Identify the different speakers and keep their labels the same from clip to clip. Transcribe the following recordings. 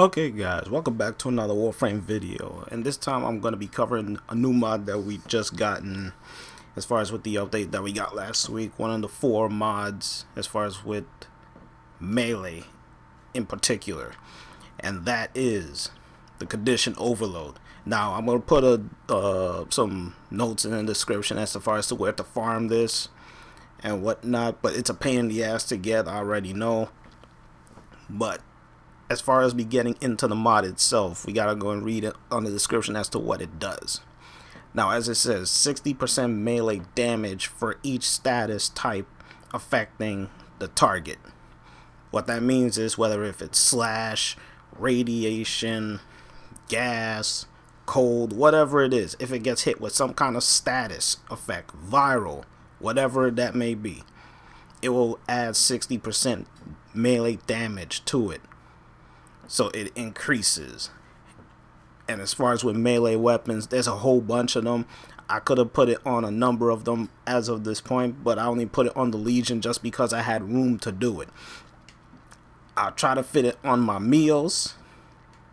Speaker 1: Okay guys, welcome back to another Warframe video, and this time I'm going to be covering a new mod that we just gotten as far as with the update that we got last week. One of the 4 mods as far as with melee in particular, and that is the condition overload. Now I'm going to put some notes in the description as far as to where to farm this and whatnot, but it's a pain in the ass to get, I already know. But as far as me getting into the mod itself, we gotta go and read it on the description as to what it does. Now, as it says, 60% melee damage for each status type affecting the target. What that means is whether if it's slash, radiation, gas, cold, whatever it is, if it gets hit with some kind of status effect, viral, whatever that may be, it will add 60% melee damage to it. So it increases. And as far as with melee weapons, there's a whole bunch of them. I could have put it on a number of them as of this point, but I only put it on the Legion just because I had room to do it. I'll try to fit it on my meals.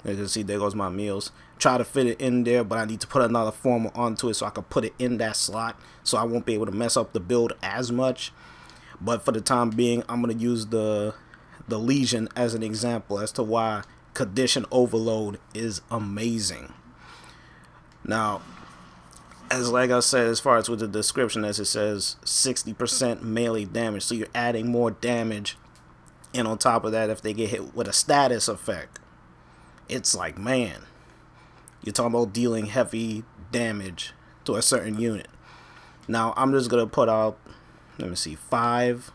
Speaker 1: As you can see, there goes my meals. Try to fit it in there, but I need to put another formal onto it so I can put it in that slot, so I won't be able to mess up the build as much. But for the time being, I'm going to use the Legion as an example as to why condition overload is amazing. Now, as like I said, as far as with the description, as it says 60% melee damage, so you're adding more damage, and on top of that, if they get hit with a status effect, it's like, man, you're talking about dealing heavy damage to a certain unit. Now I'm just gonna put out, let me see, 5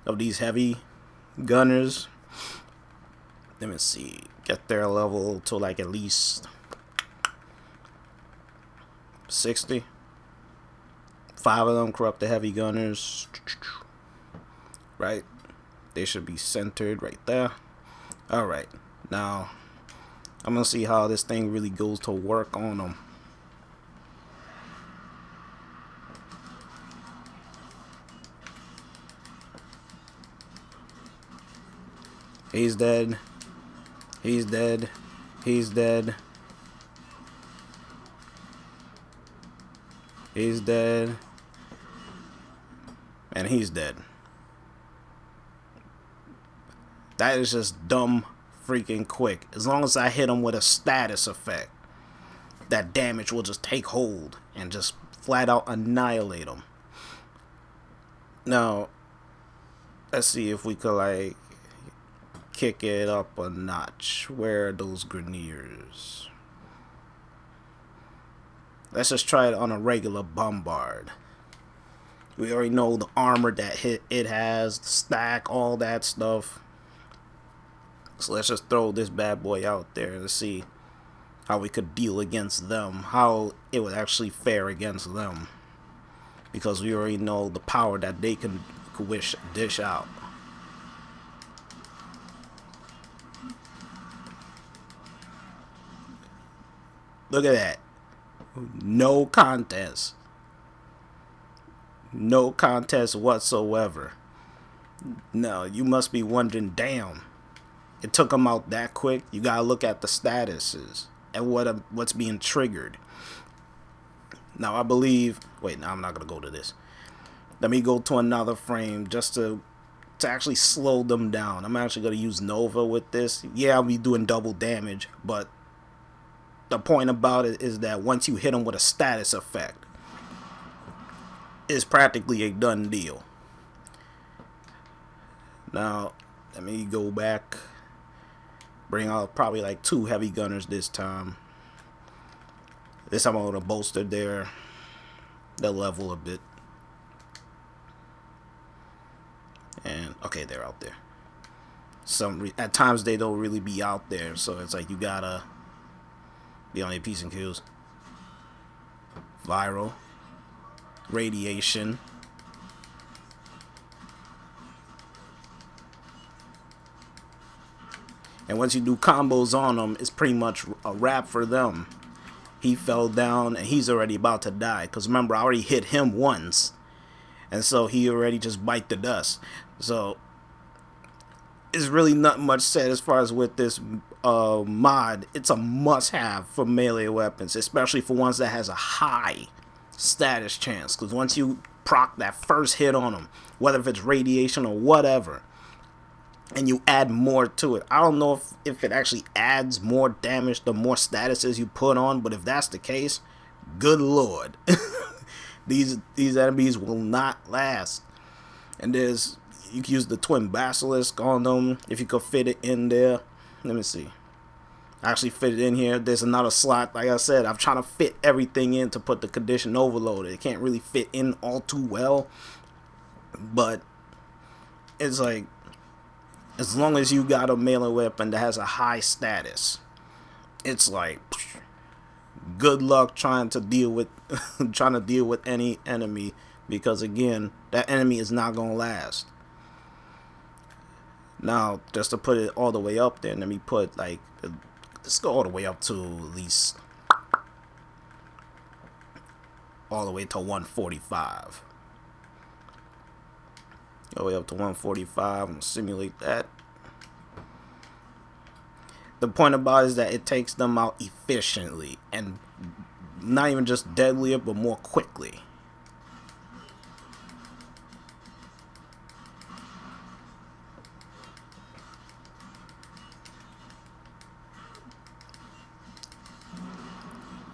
Speaker 1: of these heavy gunners. Let me see, get their level to like at least 60. 5 of them corrupt the heavy gunners, right? They should be centered right there. Alright, now I'm gonna see how this thing really goes to work on them. He's dead. He's dead. He's dead. He's dead. And he's dead. That is just dumb freaking quick. As long as I hit him with a status effect, that damage will just take hold and just flat out annihilate him. Now, let's see if we could like kick it up a notch. Where are those grenadiers? Let's just try it on a regular bombard. We already know the armor that it has, the stack, all that stuff. So let's just throw this bad boy out there and see how we could deal against them, how it would actually fare against them, because we already know the power that they can dish out. Look at that. No contest. No contest whatsoever. No, you must be wondering, damn, it took them out that quick. You gotta look at the statuses and what's being triggered. Now I believe, wait, no, I'm not gonna go to this. Let me go to another frame just to actually slow them down. I'm actually gonna use Nova with this. Yeah, I'll be doing double damage, but the point about it is that once you hit them with a status effect, it's practically a done deal. Now, let me go back. Bring out probably like 2 heavy gunners this time. This time I'm going to bolster their level a bit. And, okay, they're out there. At times they don't really be out there, so it's like you gotta be on your P's and Q's. Viral. Radiation. And once you do combos on them, it's pretty much a wrap for them. He fell down and he's already about to die. Because remember, I already hit him once. And so he already just bite the dust. So is really not much said as far as with this mod. It's a must-have for melee weapons, especially for ones that has a high status chance. Because once you proc that first hit on them, whether if it's radiation or whatever, and you add more to it. I don't know if it actually adds more damage the more statuses you put on, but if that's the case, good lord. These enemies will not last. And you can use the twin basilisk on them if you could fit it in there. Let me see. I actually fit it in here. There's another slot. Like I said, I'm trying to fit everything in to put the condition overload. It can't really fit in all too well, but it's like, as long as you got a melee weapon that has a high status, it's like good luck trying to deal with any enemy, because again, that enemy is not gonna last. Now, just to put it all the way up there, let me put like, let's go all the way up to at least all the way to 145. All the way up to 145. I'm gonna simulate that. The point about it is that it takes them out efficiently, and not even just deadlier, but more quickly.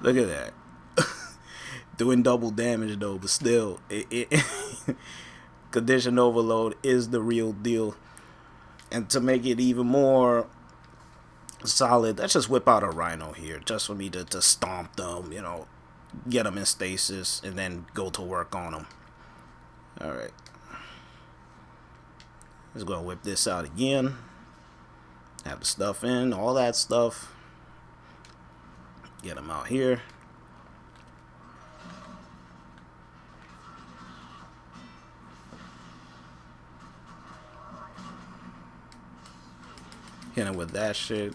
Speaker 1: Look at that. Doing double damage though, but still, condition overload is the real deal. And to make it even more solid, let's just whip out a rhino here, just for me to stomp them, get them in stasis, and then go to work on them. Alright. Let's go whip this out again. Have the stuff in, all that stuff. Get them out here. Hit him with that shit.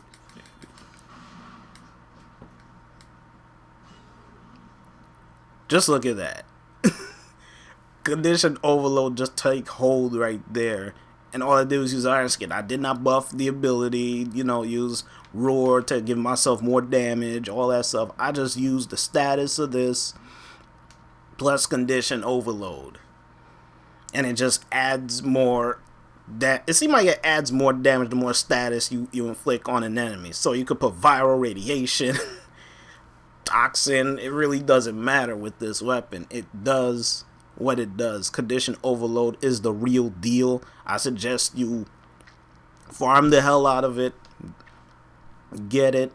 Speaker 1: Just look at that. Condition overload just take hold right there. And all I did was use Iron Skin. I did not buff the ability, use Roar to give myself more damage, all that stuff. I just used the status of this plus condition overload. And it just adds more. It seems like it adds more damage the more status you inflict on an enemy. So you could put viral radiation, toxin. It really doesn't matter with this weapon. It does what it does. Condition overload is the real deal. I suggest you farm the hell out of it, get it,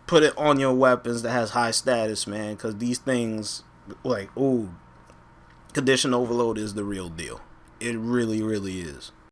Speaker 1: put it on your weapons that has high status, man, because these things, like, ooh, condition overload is the real deal. It really, really is.